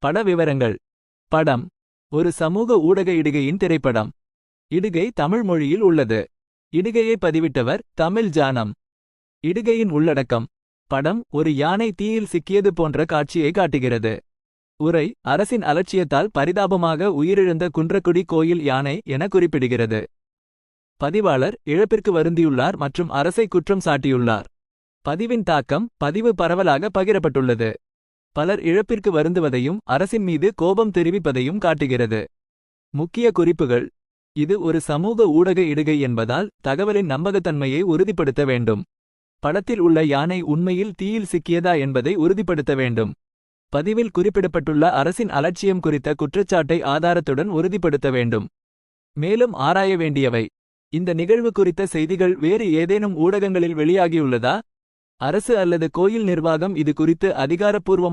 பட விவரங்கள். படம் ஒரு சமூக ஊடக இடுகையின் திரைப்படம். இடுகை தமிழ் மொழியில் உள்ளது. இடுகையை பதிவிட்டவர் தமிழ் ஜானம். இடுகையின் உள்ளடக்கம். படம் ஒரு யானை தீயில் சிக்கியது போன்ற காட்சியை காட்டுகிறது. உரை அரசின் அலட்சியத்தால் பரிதாபமாக உயிரிழந்த குன்றக்குடி கோயில் யானை என குறிப்பிடுகிறது. பதிவாளர் இழப்பிற்கு வருந்தியுள்ளார் மற்றும் அரசை குற்றம் சாட்டியுள்ளார். பதிவின் தாக்கம். பதிவு பரவலாக பகிரப்பட்டுள்ளது. பலர் இழப்பிற்கு வருந்துவதையும் அரசின் மீது கோபம் தெரிவிப்பதையும் காட்டுகிறது. முக்கிய குறிப்புகள். இது ஒரு சமூக ஊடக இடுகை என்பதால் தகவலின் நம்பகத்தன்மையை உறுதிப்படுத்த வேண்டும். படத்தில் உள்ள யானை உண்மையில் தீயில் சிக்கியதா என்பதை உறுதிப்படுத்த வேண்டும். பதிவில் குறிப்பிடப்பட்டுள்ள அரசின் அலட்சியம் குறித்த குற்றச்சாட்டை ஆதாரத்துடன் உறுதிப்படுத்த வேண்டும். மேலும் ஆராய வேண்டியவை. இந்த நிகழ்வு குறித்த செய்திகள் வேறு ஏதேனும் ஊடகங்களில் வெளியாகியுள்ளதா? அரசு அல்லது கோயில் நிர்வாகம் இது குறித்து அதிகாரப்பூர்வமாக